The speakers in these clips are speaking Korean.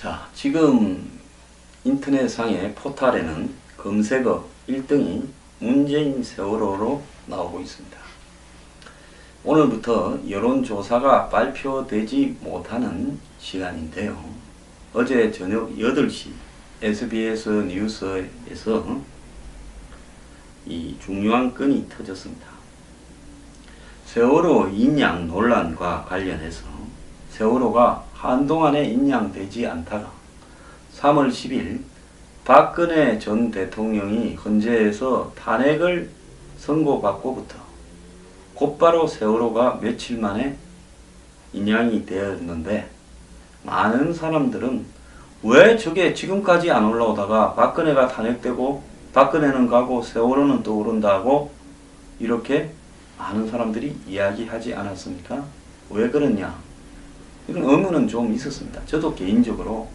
자, 지금 인터넷상의 포탈에는 검색어 1등이 문재인 세월호로 나오고 있습니다. 오늘부터 여론조사가 발표되지 못하는 시간인데요. 어제 저녁 8시 SBS 뉴스에서 이 중요한 건이 터졌습니다. 세월호 인양 논란과 관련해서 세월호가 한동안에 인양되지 않다가 3월 10일 박근혜 전 대통령이 헌재에서 탄핵을 선고받고부터 곧바로 세월호가 며칠 만에 인양이 되었는데, 많은 사람들은 왜 저게 지금까지 안 올라오다가 박근혜가 탄핵되고 박근혜는 가고 세월호는 또 오른다고 이렇게 많은 사람들이 이야기하지 않았습니까? 왜 그러냐? 이런 의문은 좀 있었습니다. 저도 개인적으로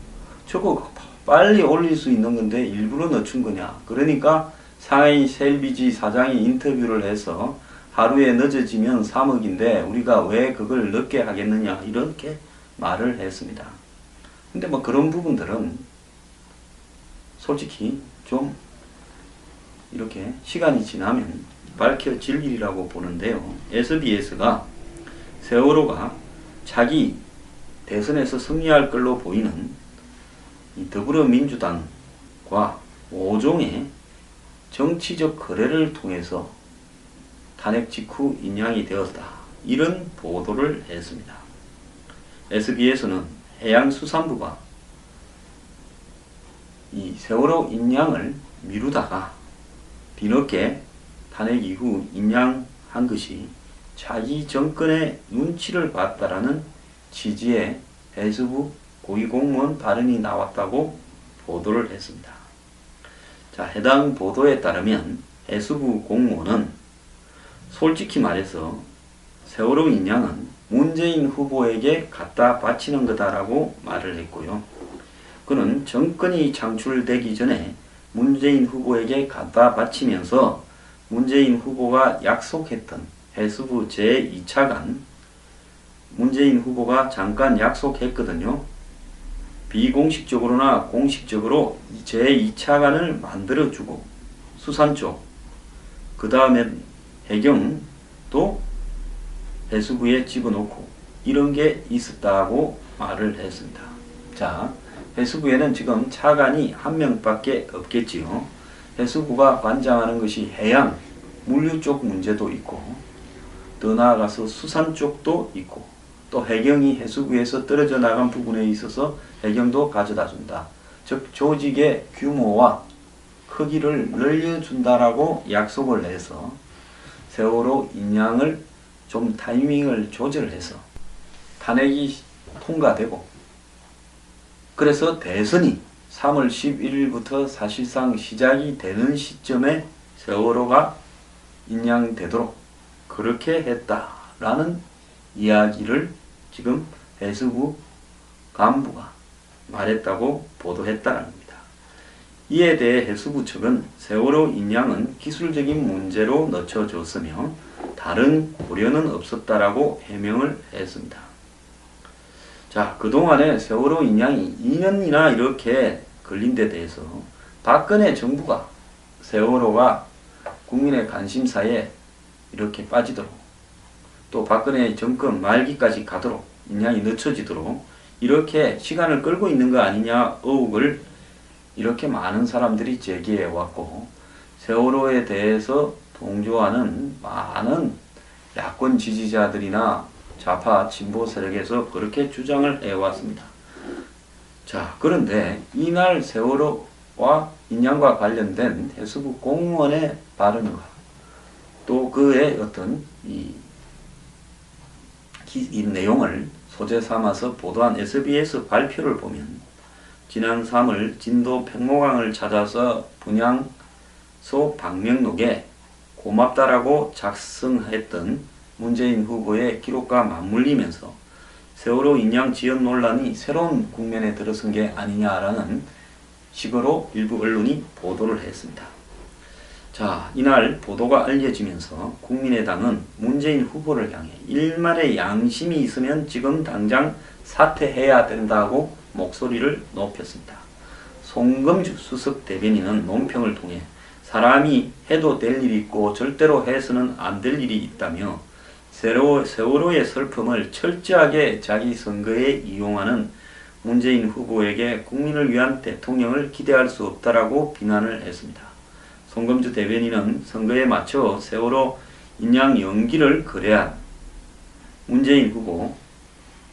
저거 빨리 올릴 수 있는 건데 일부러 늦춘 거냐? 그러니까 상하이 셀비지 사장이 인터뷰를 해서 하루에 늦어지면 3억인데 우리가 왜 그걸 늦게 하겠느냐? 이렇게 말을 했습니다. 근데 뭐 그런 부분들은 솔직히 좀 이렇게 시간이 지나면 밝혀질 일이라고 보는데요. SBS가 세월호가 자기 대선에서 승리할 걸로 보이는 이 더불어민주당과 5종의 정치적 거래를 통해서 탄핵 직후 인양이 되었다, 이런 보도를 했습니다. SBS는 해양수산부가 이 세월호 인양을 미루다가 뒤늦게 탄핵 이후 인양한 것이 자기 정권의 눈치를 봤다라는 취지의 해수부 고위공무원 발언이 나왔다고 보도를 했습니다. 자, 해당 보도에 따르면 해수부 공무원은 솔직히 말해서 세월호 인양은 문재인 후보에게 갖다 바치는 거다라고 말을 했고요. 그는 정권이 창출되기 전에 문재인 후보에게 갖다 바치면서 문재인 후보가 약속했던 해수부 제2차관, 문재인 후보가 잠깐 약속했거든요. 비공식적으로나 공식적으로 제2차관을 만들어주고 수산 쪽, 그 다음에 해경도 해수부에 집어넣고 이런 게 있었다고 말을 했습니다. 자, 해수부에는 지금 차관이 한 명밖에 없겠지요. 해수부가 관장하는 것이 해양, 물류 쪽 문제도 있고, 더 나아가서 수산 쪽도 있고, 또 해경이 해수부에서 떨어져 나간 부분에 있어서 해경도 가져다 준다. 즉 조직의 규모와 크기를 늘려준다라고 약속을 해서 세월호 인양을 좀 타이밍을 조절해서 탄핵이 통과되고, 그래서 대선이 3월 11일부터 사실상 시작이 되는 시점에 세월호가 인양되도록 그렇게 했다라는 이야기를 지금 해수부 간부가 말했다고 보도했다는 겁니다. 이에 대해 해수부 측은 세월호 인양은 기술적인 문제로 늦춰졌으며 다른 고려는 없었다라고 해명을 했습니다. 자, 그동안에 세월호 인양이 2년이나 이렇게 걸린 데 대해서 박근혜 정부가 세월호가 국민의 관심사에 이렇게 빠지도록, 또 박근혜 정권 말기까지 가도록, 인양이 늦춰지도록 이렇게 시간을 끌고 있는 거 아니냐 의혹을 이렇게 많은 사람들이 제기해 왔고, 세월호에 대해서 동조하는 많은 야권 지지자들이나 좌파 진보 세력에서 그렇게 주장을 해왔습니다. 자, 그런데 이날 세월호와 인양과 관련된 해수부 공무원의 발언과 또 그의 어떤 이 내용을 소재 삼아서 보도한 SBS 발표를 보면, 지난 3월 진도 백로강을 찾아서 분향소 방명록에 고맙다라고 작성했던 문재인 후보의 기록과 맞물리면서 세월호 인양 지연 논란이 새로운 국면에 들어선 게 아니냐라는 식으로 일부 언론이 보도를 했습니다. 자, 이날 보도가 알려지면서 국민의당은 문재인 후보를 향해 일말의 양심이 있으면 지금 당장 사퇴해야 된다고 목소리를 높였습니다. 송금주 수석 대변인은 논평을 통해 사람이 해도 될 일이 있고 절대로 해서는 안 될 일이 있다며 세월호의 슬픔을 철저하게 자기 선거에 이용하는 문재인 후보에게 국민을 위한 대통령을 기대할 수 없다라고 비난을 했습니다. 송금주 대변인은 선거에 맞춰 세월호 인양 연기를 거래한 문재인 후보,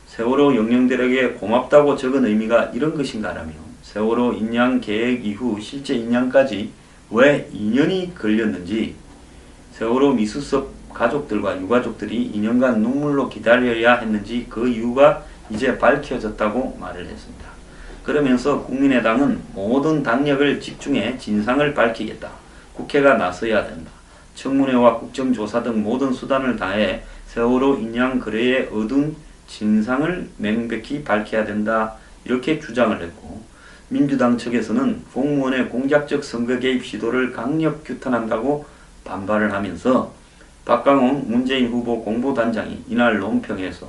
세월호 영령들에게 고맙다고 적은 의미가 이런 것인가라며 세월호 인양 계획 이후 실제 인양까지 왜 2년이 걸렸는지, 세월호 미수습 가족들과 유가족들이 2년간 눈물로 기다려야 했는지 그 이유가 이제 밝혀졌다고 말을 했습니다. 그러면서 국민의당은 모든 당력을 집중해 진상을 밝히겠다. 국회가 나서야 된다. 청문회와 국정조사 등 모든 수단을 다해 세월호 인양 거래에 얻은 진상을 명백히 밝혀야 된다. 이렇게 주장을 했고, 민주당 측에서는 공무원의 공작적 선거 개입 시도를 강력 규탄한다고 반발을 하면서 박강원 문재인 후보 공보단장이 이날 논평에서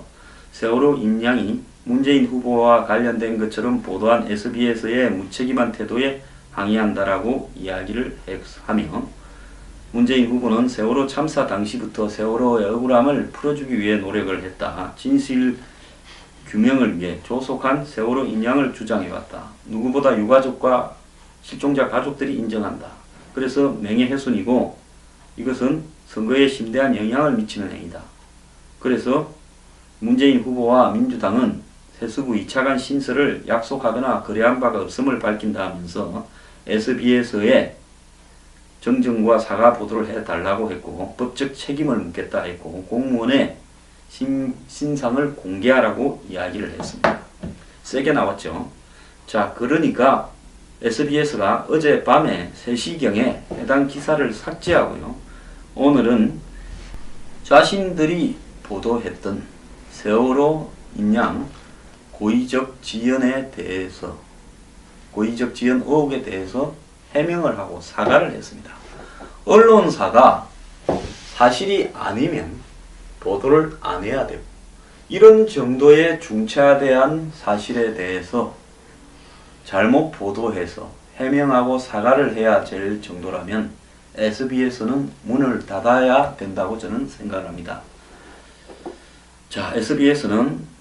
세월호 인양이 문재인 후보와 관련된 것처럼 보도한 SBS의 무책임한 태도에 항의한다라고 이야기를 하며, 문재인 후보는 세월호 참사 당시부터 세월호의 억울함을 풀어주기 위해 노력을 했다. 진실 규명을 위해 조속한 세월호 인양을 주장해왔다. 누구보다 유가족과 실종자 가족들이 인정한다. 그래서 명예훼손이고 이것은 선거에 심대한 영향을 미치는 행위다. 그래서 문재인 후보와 민주당은 세수부 2차관 신설을 약속하거나 거래한 바가 없음을 밝힌다 하면서 SBS에 정정과 사과 보도를 해달라고 했고, 법적 책임을 묻겠다 했고, 공무원의 신상을 공개하라고 이야기를 했습니다. 세게 나왔죠. 자, 그러니까 SBS가 어젯밤에 3시경에 해당 기사를 삭제하고요, 오늘은 자신들이 보도했던 세월호 인양 고의적 지연에 대해서, 고의적 지연 의혹에 대해서 해명을 하고 사과를 했습니다. 언론사가 사실이 아니면 보도를 안 해야 되고, 이런 정도의 중차대한 사실에 대해서 잘못 보도해서 해명하고 사과를 해야 될 정도라면 SBS는 문을 닫아야 된다고 저는 생각합니다. 자, SBS는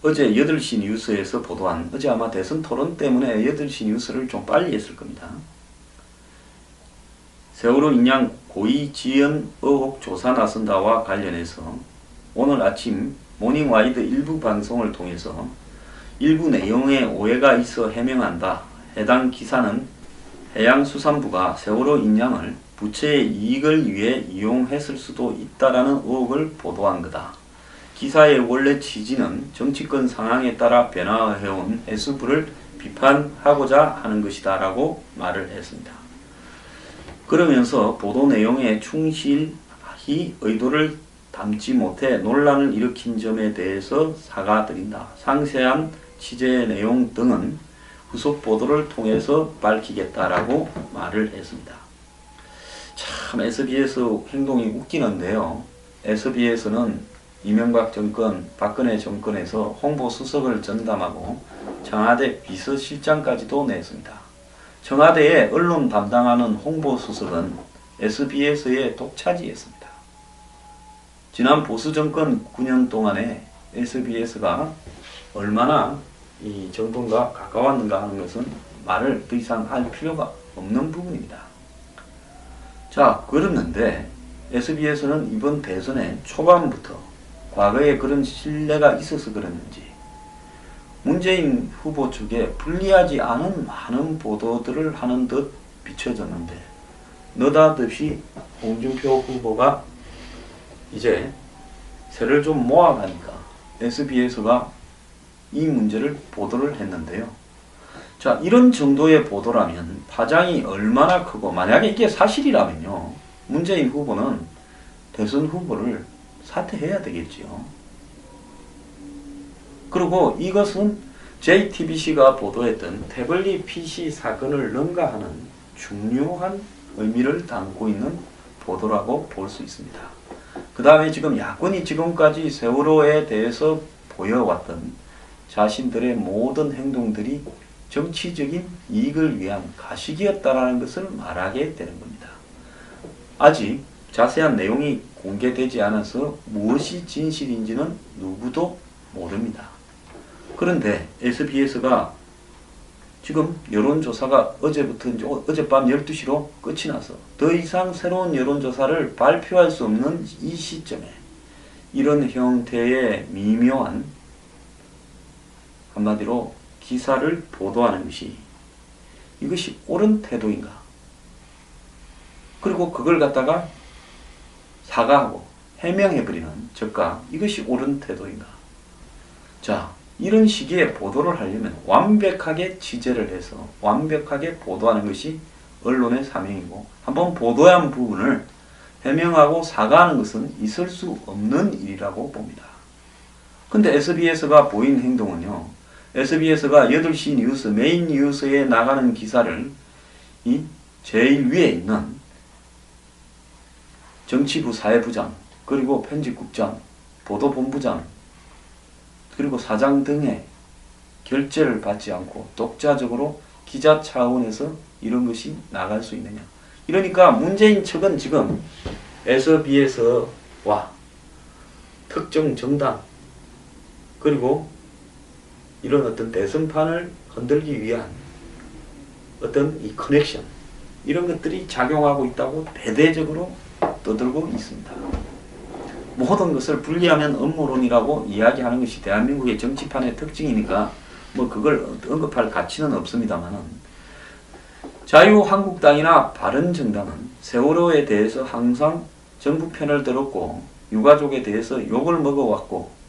어제 8시 뉴스에서 보도한, 어제 아마 대선 토론 때문에 8시 뉴스를 좀 빨리 했을 겁니다. 세월호 인양 고의 지연 의혹 조사 나선다와 관련해서 오늘 아침 모닝와이드 일부 방송을 통해서 일부 내용에 오해가 있어 해명한다. 해당 기사는 해양수산부가 세월호 인양을 부채의 이익을 위해 이용했을 수도 있다라는 의혹을 보도한 거다. 기사의 원래 취지는 정치권 상황에 따라 변화해온 해수부를 비판하고자 하는 것이다 라고 말을 했습니다. 그러면서 보도 내용에 충실히 의도를 담지 못해 논란을 일으킨 점에 대해서 사과드린다. 상세한 취재 내용 등은 후속 보도를 통해서 밝히겠다라고 말을 했습니다. 참 SBS 행동이 웃기는데요. SBS는 이명박 정권, 박근혜 정권에서 홍보수석을 전담하고 청와대 비서실장까지도 냈습니다. 청와대에 언론 담당하는 홍보수석은 SBS의 독차지였습니다. 지난 보수정권 9년 동안에 SBS가 얼마나 이 정권과 가까웠는가 하는 것은 말을 더 이상 할 필요가 없는 부분입니다. 자, 그랬는데 SBS는 이번 대선에 초반부터 과거에 그런 신뢰가 있어서 그랬는지 문재인 후보 측에 불리하지 않은 많은 보도들을 하는 듯 비춰졌는데, 느닷없이 홍준표 후보가 이제 세를 좀 모아가니까 SBS가 이 문제를 보도를 했는데요. 자, 이런 정도의 보도라면 파장이 얼마나 크고, 만약에 이게 사실이라면요, 문재인 후보는 대선 후보를 사퇴해야 되겠지요. 그리고 이것은 JTBC가 보도했던 태블릿 PC 사건을 능가하는 중요한 의미를 담고 있는 보도라고 볼 수 있습니다. 그 다음에 지금 야권이 지금까지 세월호에 대해서 보여왔던 자신들의 모든 행동들이 정치적인 이익을 위한 가식이었다라는 것을 말하게 되는 겁니다. 아직 자세한 내용이 공개되지 않아서 무엇이 진실인지는 누구도 모릅니다. 그런데 SBS가 지금 여론조사가 어젯밤 12시로 끝이 나서 더 이상 새로운 여론조사를 발표할 수 없는 이 시점에 이런 형태의 미묘한, 한마디로 기사를 보도하는 것이, 이것이 옳은 태도인가? 그리고 그걸 갖다가 사과하고 해명해버리는 저가, 이것이 옳은 태도인가? 자, 이런 시기에 보도를 하려면 완벽하게 취재를 해서 완벽하게 보도하는 것이 언론의 사명이고, 한번 보도한 부분을 해명하고 사과하는 것은 있을 수 없는 일이라고 봅니다. 근데 SBS가 보인 행동은요, SBS가 8시 뉴스, 메인 뉴스에 나가는 기사를 이 제일 위에 있는 정치부 사회부장, 그리고 편집국장, 보도본부장, 그리고 사장 등의 결재를 받지 않고 독자적으로 기자 차원에서 이런 것이 나갈 수 있느냐. 이러니까 문재인 측은 지금 SBS와 특정 정당, 그리고 이런 어떤 대선판을 흔들기 위한 어떤 이 커넥션, 이런 것들이 작용하고 있다고 대대적으로 떠들고 있습니다. 모든 것을 분리하면 음모론이라고 이야기하는 것이 대한민국의 정치판의 특징이니까 뭐 그걸 언급할 가치는 없습니다만은, 자유한국당이나 바른정당은 세월호에 대해서 항상 정부 편을 들었고 유가족에 대해서 욕을 먹어왔고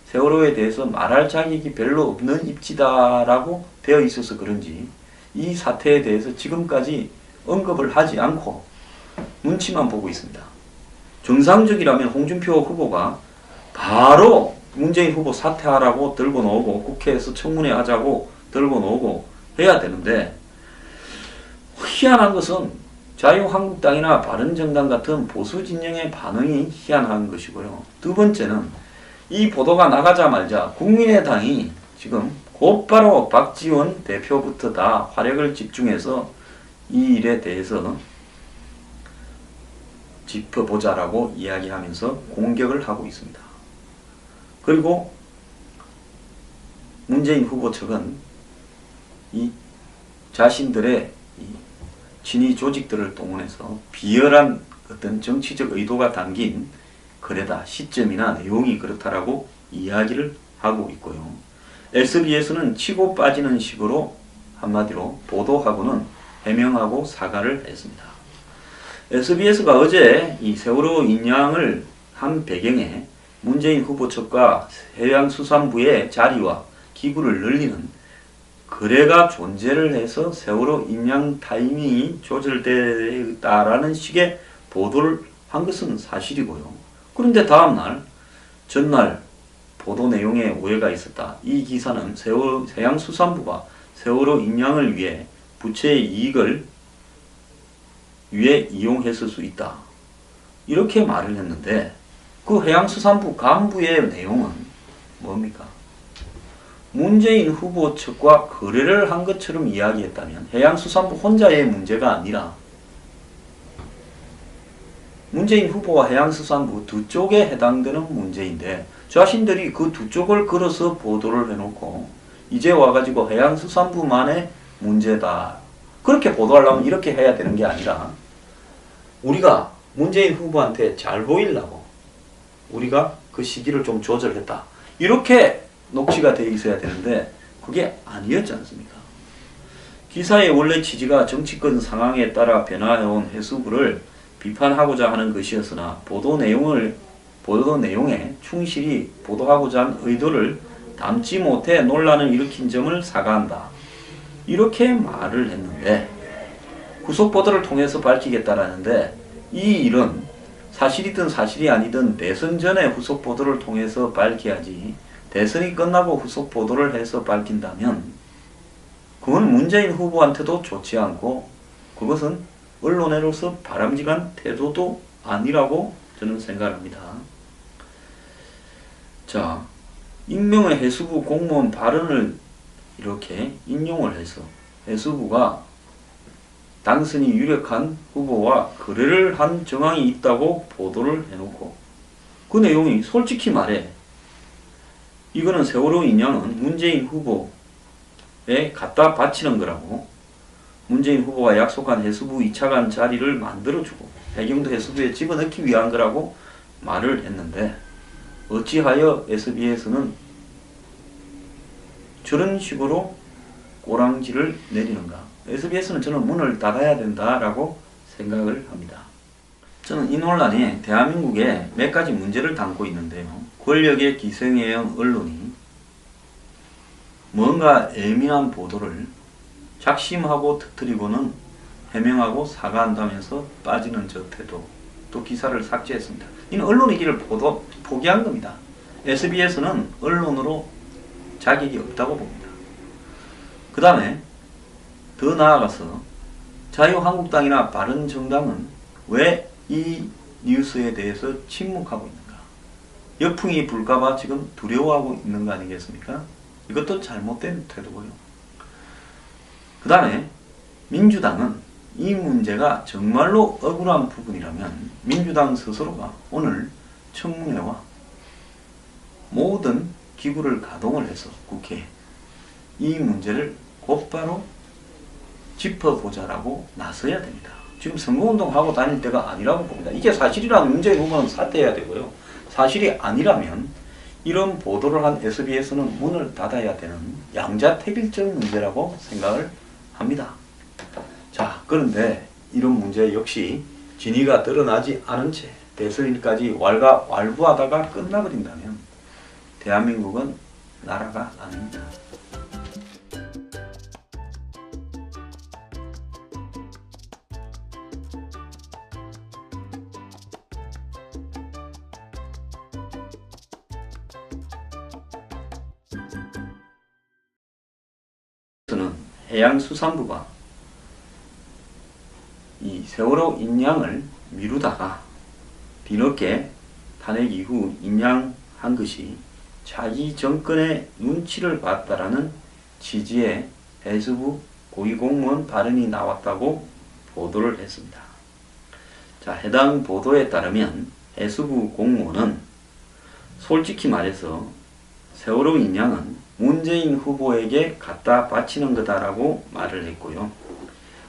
세월호에 대해서 말할 자격이 별로 없는 입지다라고 되어 있어서 그런지 이 사태에 대해서 지금까지 언급을 하지 않고 눈치만 보고 있습니다. 정상적이라면 홍준표 후보가 바로 문재인 후보 사퇴하라고 들고 나오고 국회에서 청문회 하자고 들고 나오고 해야 되는데, 희한한 것은 자유한국당이나 바른정당 같은 보수 진영의 반응이 희한한 것이고요. 두 번째는 이 보도가 나가자마자 국민의당이 지금 곧바로 박지원 대표부터 다 화력을 집중해서 이 일에 대해서 짚어보자라고 이야기하면서 공격을 하고 있습니다. 그리고 문재인 후보 측은 이 자신들의 이 친위 조직들을 동원해서 비열한 어떤 정치적 의도가 담긴 글에다 시점이나 내용이 그렇다라고 이야기를 하고 있고요. SBS는 치고 빠지는 식으로 한마디로 보도하고는 해명하고 사과를 했습니다. SBS가 어제 이 세월호 인양을 한 배경에 문재인 후보 측과 해양수산부의 자리와 기구를 늘리는 거래가 존재를 해서 세월호 인양 타이밍이 조절되었다라는 식의 보도를 한 것은 사실이고요. 그런데 다음날, 전날 보도 내용에 오해가 있었다. 이 기사는 해양수산부가 세월호 인양을 위해 부채의 이익을 위해 이용했을 수 있다. 이렇게 말을 했는데 그 해양수산부 간부의 내용은 뭡니까? 문재인 후보 측과 거래를 한 것처럼 이야기했다면 해양수산부 혼자의 문제가 아니라 문재인 후보와 해양수산부 두 쪽에 해당되는 문제인데, 자신들이 그 두 쪽을 걸어서 보도를 해놓고 이제 와가지고 해양수산부만의 문제다, 그렇게 보도하려면 이렇게 해야 되는 게 아니라 우리가 문재인 후보한테 잘 보이려고 우리가 그 시기를 좀 조절했다, 이렇게 녹취가 되어 있어야 되는데 그게 아니었지 않습니까? 기사의 원래 취지가 정치권 상황에 따라 변화해온 해수부를 비판하고자 하는 것이었으나 보도 내용에 충실히 보도하고자 한 의도를 담지 못해 논란을 일으킨 점을 사과한다, 이렇게 말을 했는데, 후속 보도를 통해서 밝히겠다라는데, 이 일은 사실이든 사실이 아니든 대선 전에 후속 보도를 통해서 밝혀야지, 대선이 끝나고 후속 보도를 해서 밝힌다면 그건 문재인 후보한테도 좋지 않고 그것은 언론으로서 바람직한 태도도 아니라고 저는 생각합니다. 자, 익명의 해수부 공무원 발언을 이렇게 인용을 해서 해수부가 당선이 유력한 후보와 거래를 한 정황이 있다고 보도를 해놓고, 그 내용이 솔직히 말해 이거는 세월호 인양은 문재인 후보에 갖다 바치는 거라고, 문재인 후보가 약속한 해수부 2차관 자리를 만들어주고 해경도 해수부에 집어넣기 위한 거라고 말을 했는데, 어찌하여 SBS는 저런 식으로 꼬랑지를 내리는가. SBS는 저는 문을 닫아야 된다라고 생각을 합니다. 저는 이 논란이 대한민국에 몇 가지 문제를 담고 있는데요. 권력의 기생예형 언론이 뭔가 예민한 보도를 작심하고 터뜨리고는 해명하고 사과한다면서 빠지는 저 태도, 또 기사를 삭제했습니다. 이는 언론의 길을 포기한 겁니다. SBS는 언론으로 자격이 없다고 봅니다. 그 다음에 더 나아가서 자유한국당이나 바른정당은 왜 이 뉴스에 대해서 침묵하고 있는가? 역풍이 불까봐 지금 두려워하고 있는 거 아니겠습니까? 이것도 잘못된 태도고요. 그 다음에 민주당은 이 문제가 정말로 억울한 부분이라면 민주당 스스로가 오늘 청문회와 모든 기구를 가동을 해서 국회에 이 문제를 곧바로 짚어보자라고 나서야 됩니다. 지금 선거운동하고 다닐 때가 아니라고 봅니다. 이게 사실이라면 문재인 후보는 사퇴해야 되고요. 사실이 아니라면 이런 보도를 한 SBS는 문을 닫아야 되는 양자택일적 문제라고 생각을 합니다. 자, 그런데 이런 문제 역시 진위가 드러나지 않은 채 대선일까지 왈가왈부하다가 끝나버린다면 대한민국은 나라가 아닙니다. 해양수산부가 이 세월호 인양을 미루다가 뒤늦게 탄핵 이후 인양한 것이 차기 정권의 눈치를 봤다라는 취지의 해수부 고위공무원 발언이 나왔다고 보도를 했습니다. 자, 해당 보도에 따르면 해수부 공무원은 솔직히 말해서 세월호 인양은 문재인 후보에게 갖다 바치는 거다라고 말을 했고요.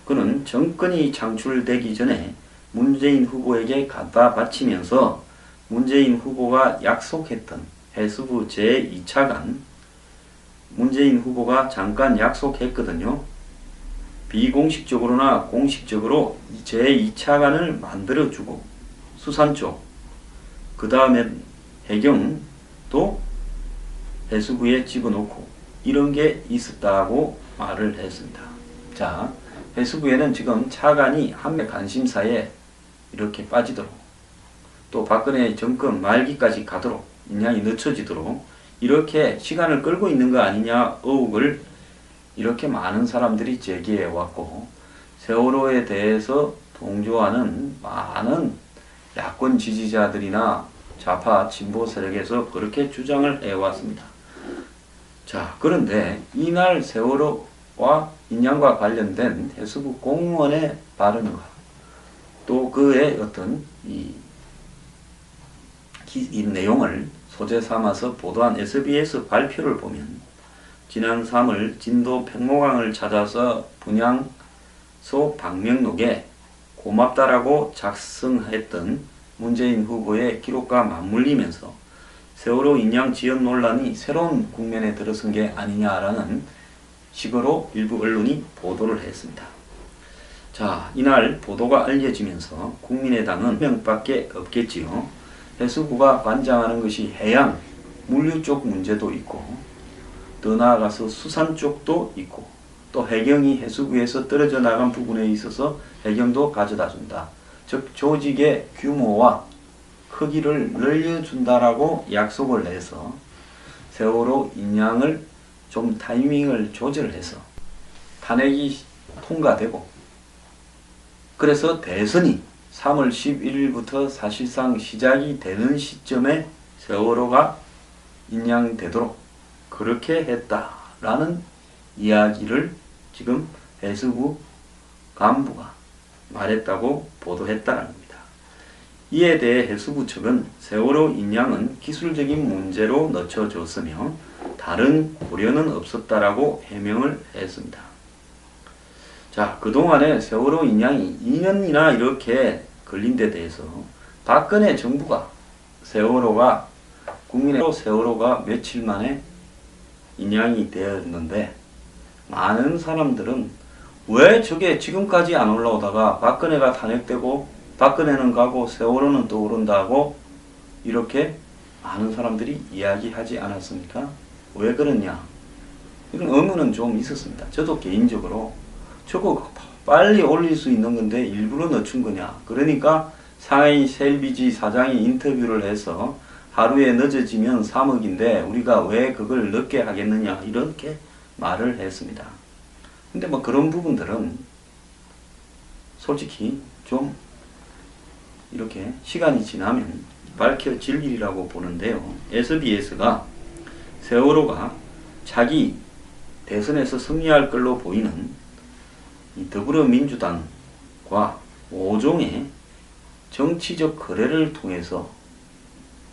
그는 정권이 창출되기 전에 문재인 후보에게 갖다 바치면서 문재인 후보가 약속했던 해수부 제2차관, 문재인 후보가 잠깐 약속했거든요. 비공식적으로나 공식적으로 제2차관을 만들어주고 수산 쪽, 그 다음에 해경도 해수부에 집어넣고 이런 게 있었다고 말을 했습니다. 자, 해수부에는 지금 차관이 한매 관심사에 이렇게 빠지도록, 또 박근혜 정권 말기까지 가도록, 인양이 늦춰지도록 이렇게 시간을 끌고 있는 거 아니냐 의혹을 이렇게 많은 사람들이 제기해 왔고, 세월호에 대해서 동조하는 많은 야권 지지자들이나 좌파 진보 세력에서 그렇게 주장을 해왔습니다. 자, 그런데 이날 세월호와 인양과 관련된 해수부 공무원의 발언과 또 그의 어떤 이 내용을 소재 삼아서 보도한 SBS 발표를 보면, 지난 3월 진도 백로강을 찾아서 분향소 방명록에 고맙다라고 작성했던 문재인 후보의 기록과 맞물리면서 세월호 인양 지연 논란이 새로운 국면에 들어선 게 아니냐라는 식으로 일부 언론이 보도를 했습니다. 자, 이날 보도가 알려지면서 국민의당은 명밖에 없겠지요. 해수부가 관장하는 것이 해양, 물류 쪽 문제도 있고, 더 나아가서 수산 쪽도 있고, 또 해경이 해수부에서 떨어져 나간 부분에 있어서 해경도 가져다 준다. 즉 조직의 규모와 크기를 늘려준다라고 약속을 해서 세월호 인양을 좀 타이밍을 조절해서 탄핵이 통과되고, 그래서 대선이 3월 11일부터 사실상 시작이 되는 시점에 세월호가 인양되도록 그렇게 했다라는 이야기를 지금 해수부 간부가 말했다고 보도했다는 겁니다. 이에 대해 해수부 측은 세월호 인양은 기술적인 문제로 늦춰졌으며 다른 고려는 없었다라고 해명을 했습니다. 자, 그동안에 세월호 인양이 2년이나 이렇게 걸린 데 대해서 박근혜 정부가 국민의 세월호가 며칠 만에 인양이 되었는데 많은 사람들은 왜 저게 지금까지 안 올라오다가 박근혜가 탄핵되고 박근혜는 가고 세월호는 또 오른다고 이렇게 많은 사람들이 이야기하지 않았습니까? 왜 그러냐? 이런 의문은 좀 있었습니다. 저도 개인적으로 저거 빨리 올릴 수 있는 건데 일부러 늦춘 거냐? 그러니까 상하이 셀비지 사장이 인터뷰를 해서 하루에 늦어지면 3억인데 우리가 왜 그걸 늦게 하겠느냐? 이렇게 말을 했습니다. 근데 뭐 그런 부분들은 솔직히 좀 이렇게 시간이 지나면 밝혀질 일이라고 보는데요. SBS가 세월호가 차기 대선에서 승리할 걸로 보이는 이 더불어민주당과 5종의 정치적 거래를 통해서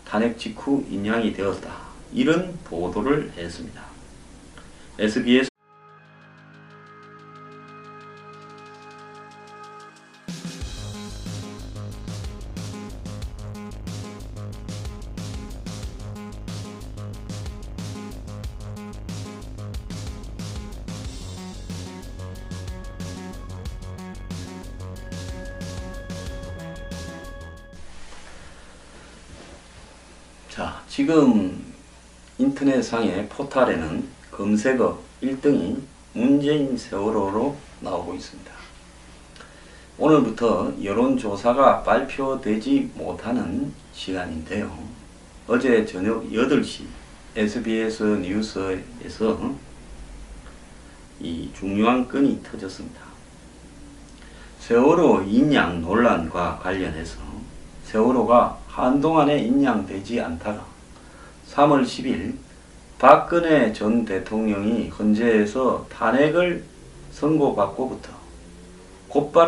탄핵 직후 인양이 되었다. 이런 보도를 했습니다. SBS 자, 지금 인터넷상의 포탈에는 검색어 1등이 문재인 세월호로 나오고 있습니다. 오늘부터 여론조사가 발표되지 못하는 시간인데요. 어제 저녁 8시 SBS 뉴스에서 이 중요한 건이 터졌습니다. 세월호 인양 논란과 관련해서 세월호가 한동안에 인양되지 않다가 3월 10일 박근혜 전 대통령이 헌재에서 탄핵을 선고받고부터 곧바로